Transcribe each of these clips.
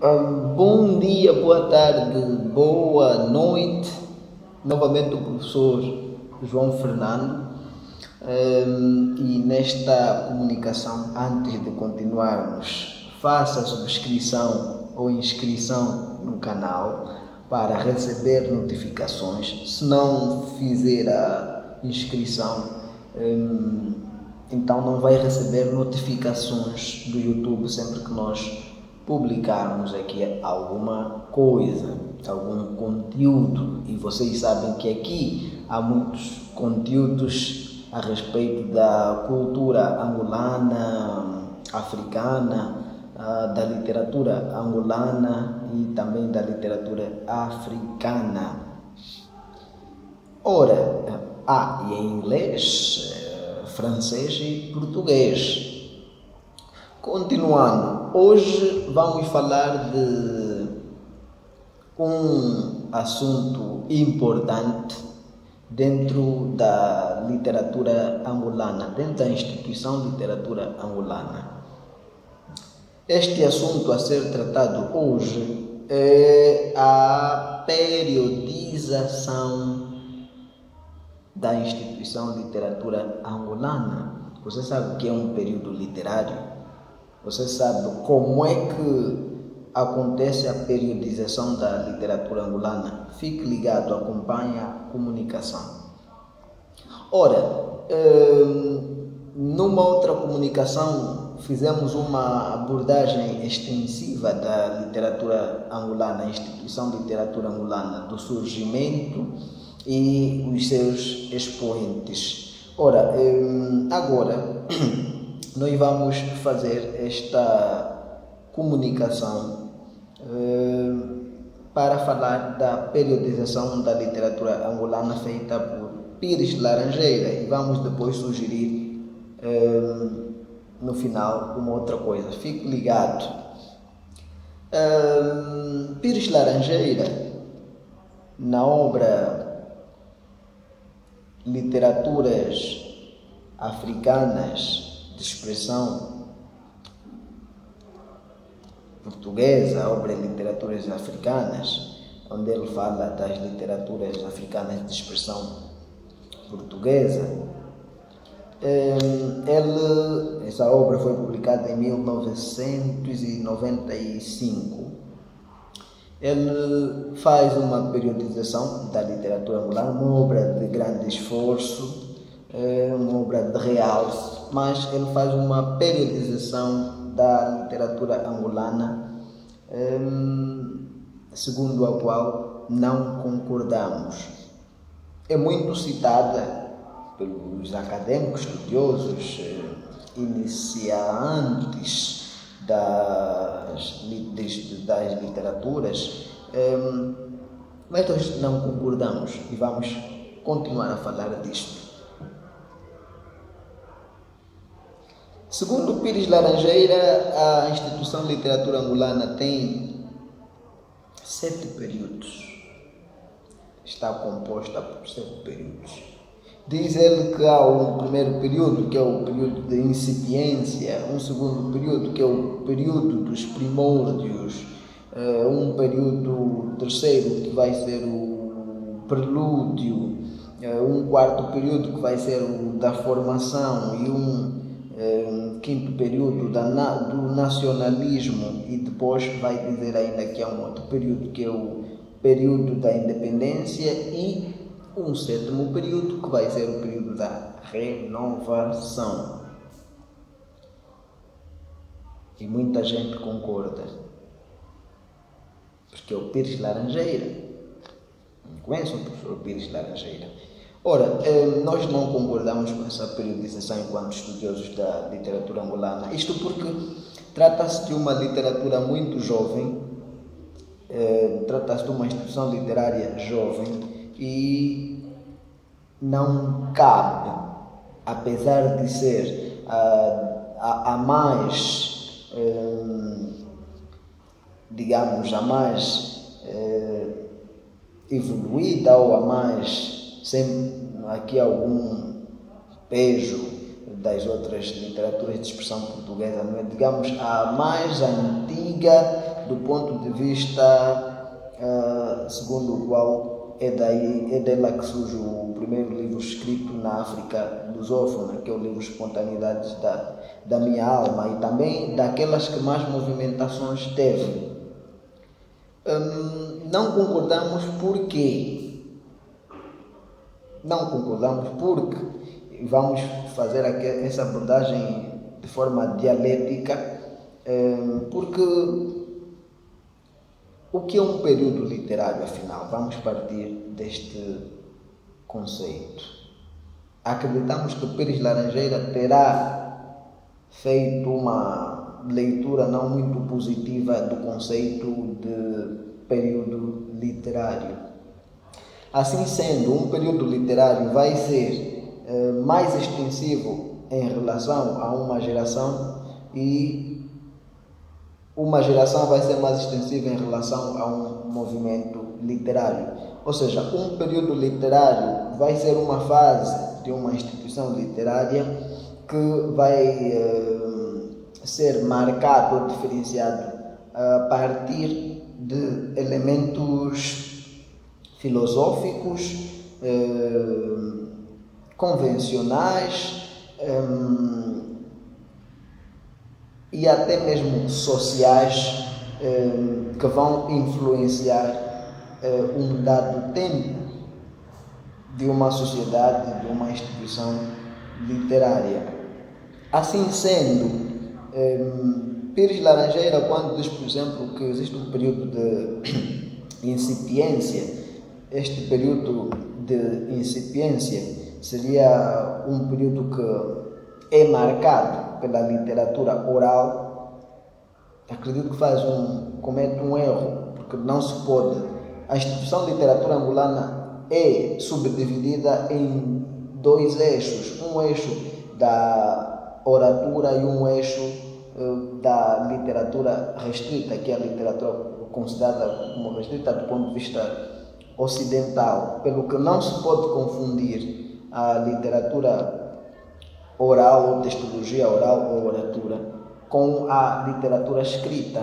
Bom dia, boa tarde, boa noite. Novamente o professor João Fernando. E nesta comunicação, antes de continuarmos, faça a subscrição ou inscrição no canal para receber notificações. Se não fizer a inscrição, então não vai receber notificações do YouTube sempre que nós publicarmos aqui alguma coisa, algum conteúdo. E vocês sabem que aqui há muitos conteúdos a respeito da cultura angolana, africana, da literatura angolana e também da literatura africana. Ora, e em inglês, francês e português. Continuando, hoje vamos falar de um assunto importante dentro da literatura angolana, dentro da instituição literatura angolana. Este assunto a ser tratado hoje é a periodização da instituição literatura angolana. Você sabe o que é um período literário? Você sabe como é que acontece a periodização da literatura angolana? Fique ligado, acompanhe a comunicação. Ora, numa outra comunicação fizemos uma abordagem extensiva da literatura angolana, a instituição literatura angolana, do surgimento e os seus expoentes. Ora, agora nós vamos fazer esta comunicação para falar da periodização da literatura angolana feita por Pires Laranjeira, e vamos depois sugerir no final uma outra coisa. Fique ligado. Pires Laranjeira, na obra Literaturas Africanas de expressão portuguesa, a obra Literaturas Africanas, onde ele fala das literaturas africanas de expressão portuguesa. Essa obra foi publicada em 1995. Ele faz uma periodização da literatura angolana, uma obra de grande esforço, uma obra de realce, mas ele faz uma periodização da literatura angolana, segundo a qual não concordamos. É muito citada pelos acadêmicos, estudiosos, iniciantes das literaturas, mas nós não concordamos e vamos continuar a falar disto. Segundo Pires Laranjeira, a instituição literatura angolana tem 7 períodos. Está composta por 7 períodos. Diz ele que há um primeiro período, que é o período de incipiência, um segundo período, que é o período dos primórdios, um período terceiro, que vai ser o prelúdio, um quarto período, que vai ser o da formação, e um quinto período do nacionalismo, e depois vai dizer ainda que há um outro período, que é o período da independência, e um sétimo período, que vai ser o período da renovação. E muita gente concorda, porque é o Pires Laranjeira. Conhece o professor Pires Laranjeira? Ora, nós não concordamos com essa periodização enquanto estudiosos da literatura angolana. Isto porque trata-se de uma literatura muito jovem, trata-se de uma instituição literária jovem, e não cabe, apesar de ser a mais, digamos, a mais evoluída, ou a mais, sem aqui algum pejo das outras literaturas de expressão portuguesa, não é? Digamos, a mais antiga do ponto de vista segundo o qual é dela que surge o primeiro livro escrito na África lusófona, que é o livro Espontaneidades da Minha Alma, e também daquelas que mais movimentações teve. Não concordamos porque vamos fazer essa abordagem de forma dialética, porque o que é um período literário, afinal? Vamos partir deste conceito. Acreditamos que Pires Laranjeira terá feito uma leitura não muito positiva do conceito de período literário. Assim sendo, um período literário vai ser mais extensivo em relação a uma geração, e uma geração vai ser mais extensiva em relação a um movimento literário. Ou seja, um período literário vai ser uma fase de uma instituição literária que vai ser marcado ou diferenciado a partir de elementos filosóficos, convencionais, e até mesmo sociais, que vão influenciar um dado tempo de uma sociedade, de uma instituição literária. Assim sendo, Pires Laranjeira, quando diz, por exemplo, que existe um período de incipiência, este período de incipiência seria um período que é marcado pela literatura oral. Acredito que comete um erro, porque não se pode. A instituição de literatura angolana é subdividida em dois eixos, um eixo da oratura e um eixo da literatura restrita, que é a literatura considerada como restrita do ponto de vista ocidental, pelo que não se pode confundir a literatura oral ou textologia oral ou oratura com a literatura escrita.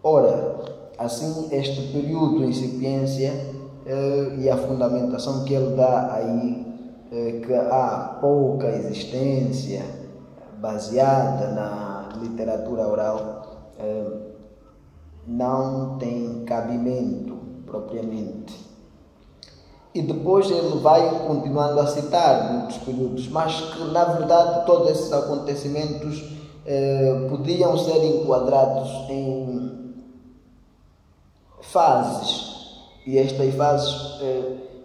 Ora, assim, este período de incipiência e a fundamentação que ele dá aí, que há pouca existência baseada na literatura oral, não tem cabimento propriamente. E depois ele vai continuando a citar muitos períodos, mas que na verdade todos esses acontecimentos podiam ser enquadrados em fases, e estas fases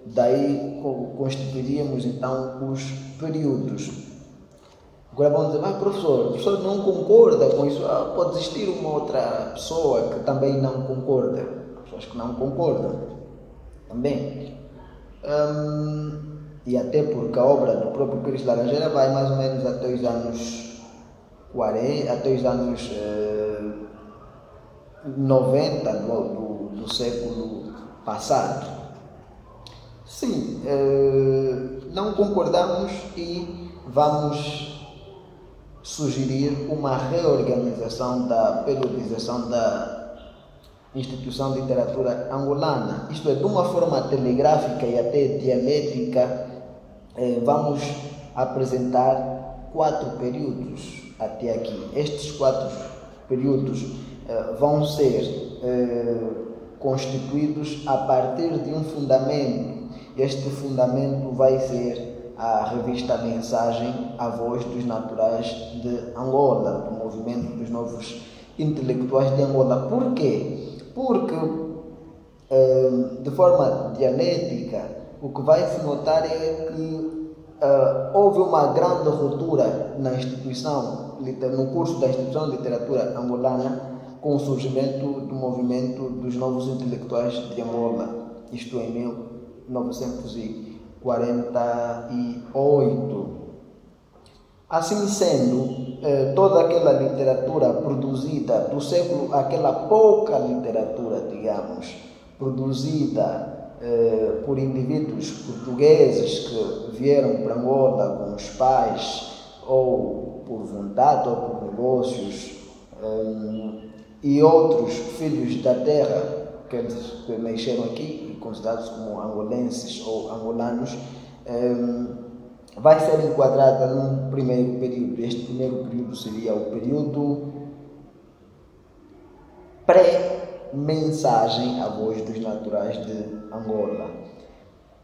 daí constituiríamos então os períodos. Agora vão dizer, mas professor, o professor não concorda com isso? Pode existir uma outra pessoa que também não concorda, pessoas que não concordam também. E até porque a obra do próprio Pires Laranjeira vai mais ou menos até os anos 40, até os anos 90 do século passado. Sim, não concordamos e vamos sugerir uma reorganização da periodização da Instituição de Literatura Angolana, isto é, de uma forma telegráfica e até dialética. Vamos apresentar 4 períodos até aqui. Estes 4 períodos vão ser constituídos a partir de um fundamento. Este fundamento vai ser a revista Mensagem, a voz dos naturais de Angola, do movimento dos novos intelectuais de Angola. Por quê? Porque, de forma dialética, o que vai se notar é que houve uma grande ruptura na instituição, no curso da Instituição de Literatura Angolana, com o surgimento do movimento dos novos intelectuais de Angola, isto em 1948. Assim sendo, toda aquela literatura produzida do século, aquela pouca literatura, digamos, produzida por indivíduos portugueses que vieram para Angola com os pais, ou por vontade, ou por negócios, e outros filhos da terra, aqueles que nasceram aqui, considerados como angolenses ou angolanos, vai ser enquadrada num primeiro período. Este primeiro período seria o período pré-mensagem à voz dos naturais de Angola.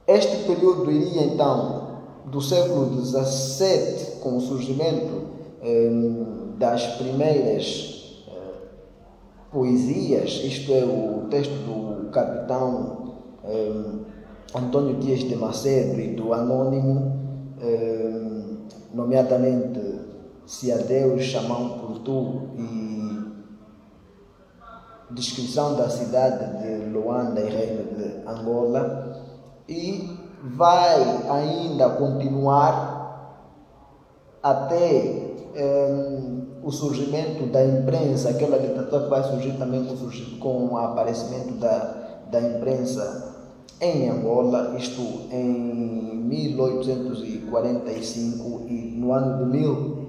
Este período iria então do século XVII, com o surgimento das primeiras poesias, isto é, o texto do capitão Antônio Dias de Macedo e do Anônimo, nomeadamente Se a Deus chamam por tu, e descrição da cidade de Luanda e reino de Angola, e vai ainda continuar até o surgimento da imprensa, aquela literatura que vai surgir também com o aparecimento da imprensa em Angola, isto em 1845, e no ano de 1000,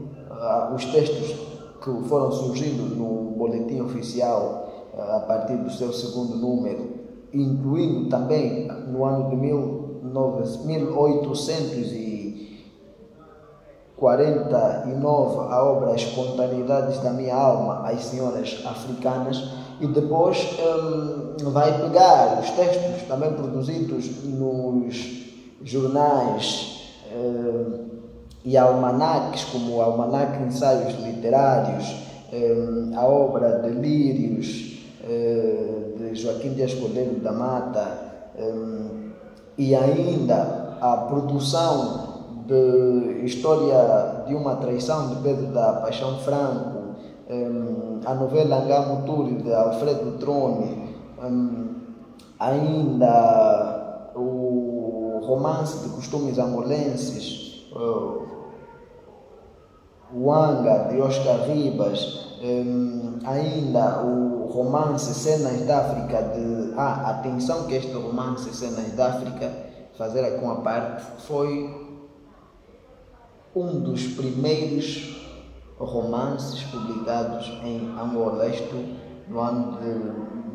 os textos que foram surgindo no boletim oficial a partir do seu segundo número, incluindo também no ano de 1849 a obra Espontaneidades da Minha Alma às Senhoras Africanas, e depois vai pegar os textos também produzidos nos jornais e almanaques, como o Almanaque Ensaios Literários, a obra Delírios de Joaquim Dias Cordeiro da Mata, e ainda a produção de História de uma Traição de Pedro da Paixão Franco, a novela Angamuturi de Alfredo Trone, ainda o romance de costumes angolenses, o Anga de Oscar Ribas, ainda o romance Cenas da África atenção que este romance Cenas da África, fazer com a parte, foi um dos primeiros romances publicados em Angola, isto no ano de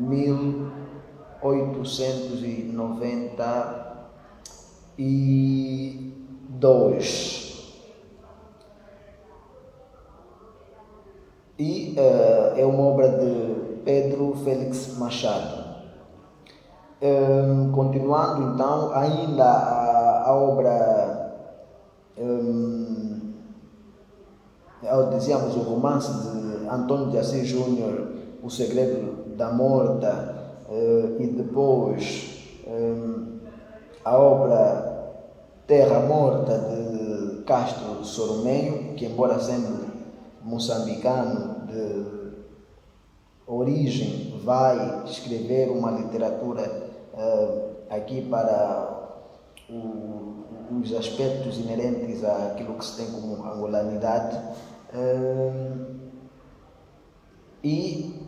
1892. E é uma obra de Pedro Félix Machado. Continuando então, ainda a obra, dizíamos, o romance de Antônio de Assis Júnior, O Segredo da Morta, e depois a obra Terra Morta de Castro Soromenho, que, embora sendo moçambicano de origem, vai escrever uma literatura aqui para os aspectos inerentes àquilo que se tem como angolanidade, e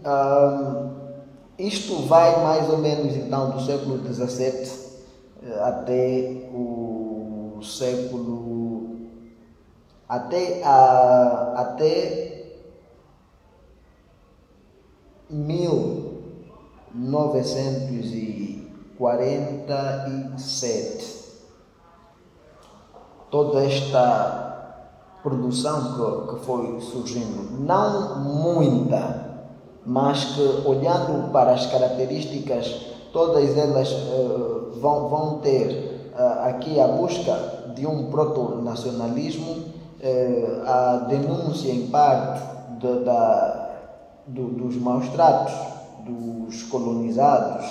isto vai mais ou menos então do século XVII até o século até 1947. Toda esta produção que foi surgindo, não muita, mas que, olhando para as características, todas elas vão ter aqui a busca de um proto-nacionalismo, a denúncia em parte dos maus tratos dos colonizados,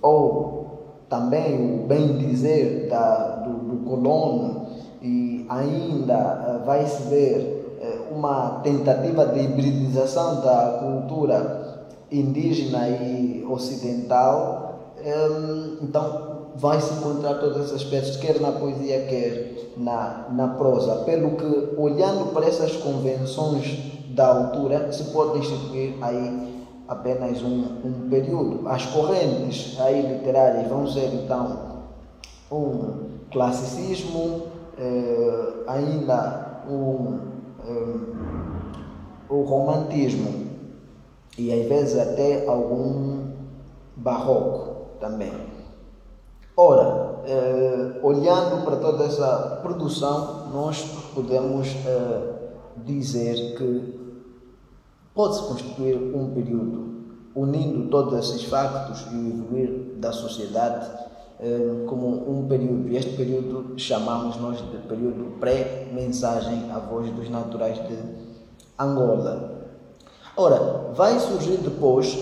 ou também o bem dizer do colono, e ainda vai-se ver uma tentativa de hibridização da cultura indígena e ocidental. Então vai-se encontrar todos esses aspectos, quer na poesia, quer na prosa, pelo que, olhando para essas convenções da altura, se pode instituir aí apenas um período. As correntes aí literárias vão ser então um classicismo, ainda o romantismo, e às vezes até algum barroco também. Ora, olhando para toda essa produção, nós podemos dizer que pode-se constituir um período unindo todos esses factos e o evoluir da sociedade como um período. E este período chamamos nós de período pré-mensagem à voz dos naturais de Angola. Ora, vai surgir depois,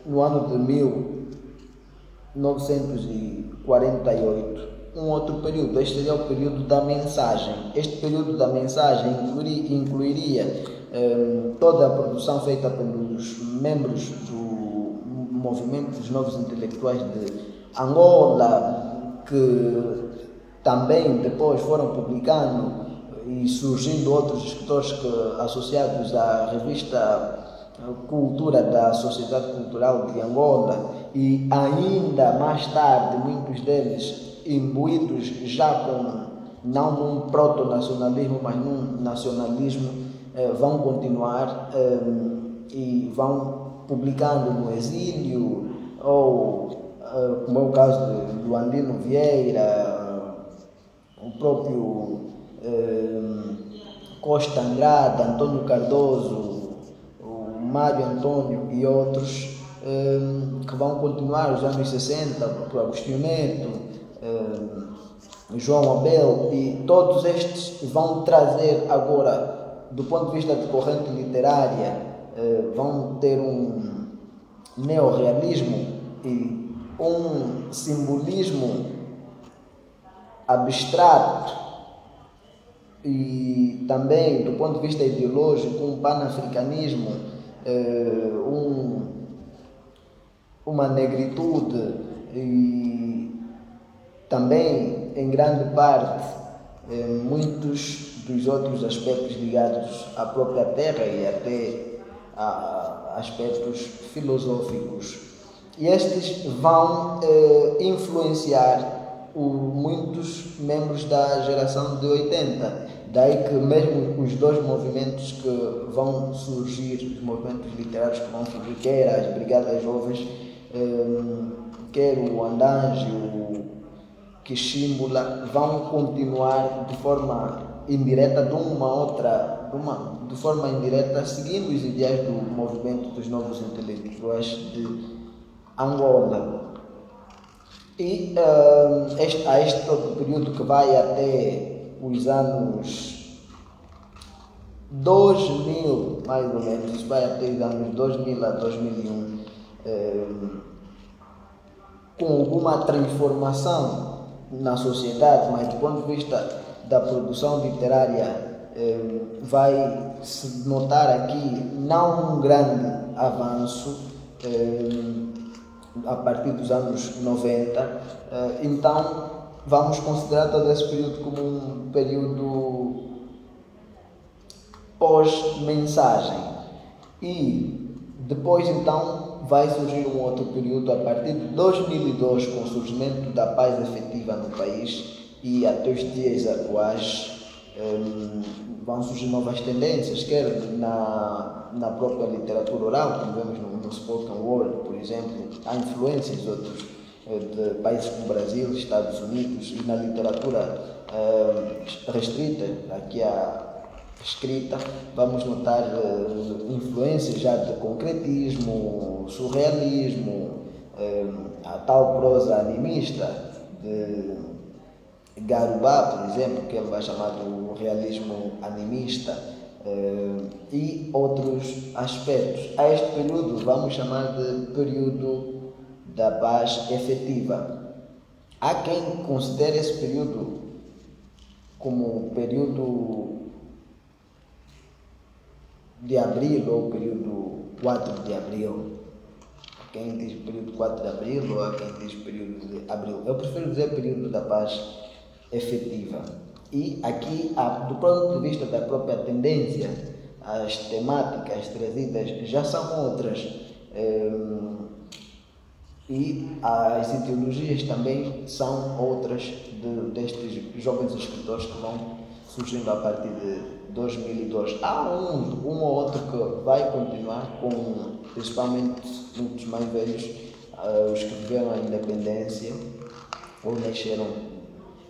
no ano de 1948, um outro período. Este seria o período da mensagem. Este período da mensagem incluiria toda a produção feita pelos membros do movimento dos novos intelectuais de Angola, que também depois foram publicando e surgindo outros escritores associados à revista Cultura da Sociedade Cultural de Angola, e ainda mais tarde muitos deles imbuídos já com não num proto-nacionalismo, mas num nacionalismo, vão continuar e vão publicando no exílio, ou como é o caso de Luandino Vieira, o próprio Costa Andrade, Antônio Cardoso, o Mário Antônio e outros, que vão continuar nos anos 60, o Agostinho Neto, João Abel, e todos estes vão trazer agora, do ponto de vista de corrente literária, vão ter um neorrealismo e um simbolismo abstrato, e também do ponto de vista ideológico um panafricanismo, uma negritude, e também em grande parte muitos dos outros aspectos ligados à própria terra e até a aspectos filosóficos. E estes vão influenciar muitos membros da geração de 80. Daí que mesmo os dois movimentos que vão surgir, os movimentos literários que vão surgir, quer as Brigadas Jovens, quer o Andange, o Quichimbula, vão continuar de forma indireta, de forma indireta, seguindo os ideais do movimento dos novos intelectuais de Angola. E a este todo período, que vai até os anos 2000, mais ou menos, isso vai até os anos 2000 a 2001, com alguma transformação na sociedade, mas do ponto de vista da produção literária, vai se notar aqui não um grande avanço a partir dos anos 90, então vamos considerar todo esse período como um período pós-mensagem. E depois então vai surgir um outro período a partir de 2002, com o surgimento da paz efetiva no país, e até os dias atuais vão surgir novas tendências, quer na própria literatura oral, como vemos no spoken word, por exemplo. Há influências de outros de países como Brasil, Estados Unidos, e na literatura restrita, aqui a escrita, vamos notar influências já de concretismo, surrealismo, a tal prosa animista de Garubá, por exemplo, que ele vai chamar do realismo animista, e outros aspectos. A este período vamos chamar de período da paz efetiva. Há quem considere esse período como período de abril, ou período 4 de abril. Quem diz período 4 de abril, ou há quem diz período de abril. Eu prefiro dizer período da paz efetiva. E aqui, do ponto de vista da própria tendência, as temáticas trazidas já são outras, e as ideologias também são outras destes jovens escritores que vão surgindo a partir de 2002. Há um ou outro que vai continuar com, principalmente muitos mais velhos, os que viveram a independência ou nasceram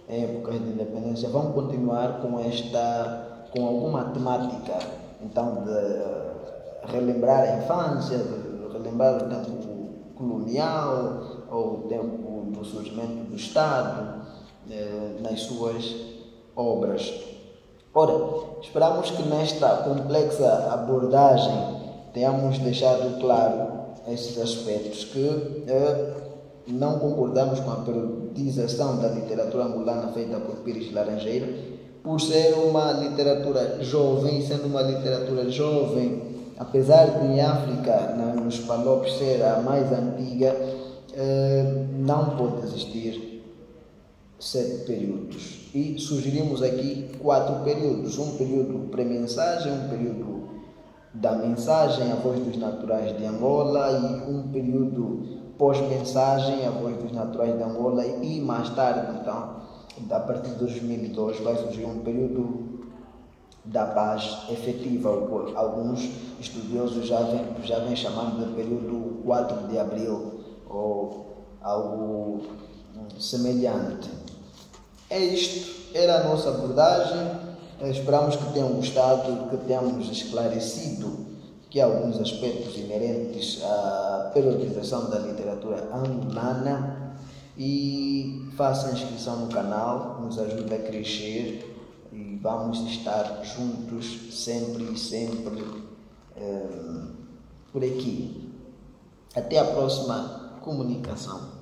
em épocas de independência, vão continuar com alguma temática, então, de relembrar a infância, de relembrar o tempo colonial ou o tempo do surgimento do Estado nas suas obras. Ora, esperamos que nesta complexa abordagem tenhamos deixado claro esses aspectos, que não concordamos com a periodização da literatura angolana feita por Pires Laranjeira, por ser uma literatura jovem, sendo uma literatura jovem, apesar de em África, nos Palopes, ser a mais antiga, não pode existir 7 períodos. E sugerimos aqui 4 períodos: um período pré-mensagem, um período da mensagem, a voz dos naturais de Angola, e um período pós-mensagem, a voz dos naturais de Angola, e mais tarde, então, a partir de 2002, vai surgir um período da paz efetiva, o que alguns estudiosos já vêm chamando de período 4 de abril, ou algo semelhante. É isto, era a nossa abordagem. Esperamos que tenham gostado, que tenhamos esclarecido que alguns aspectos inerentes à periodização da literatura angolana, e faça a inscrição no canal, nos ajude a crescer, e vamos estar juntos sempre por aqui. Até a próxima comunicação.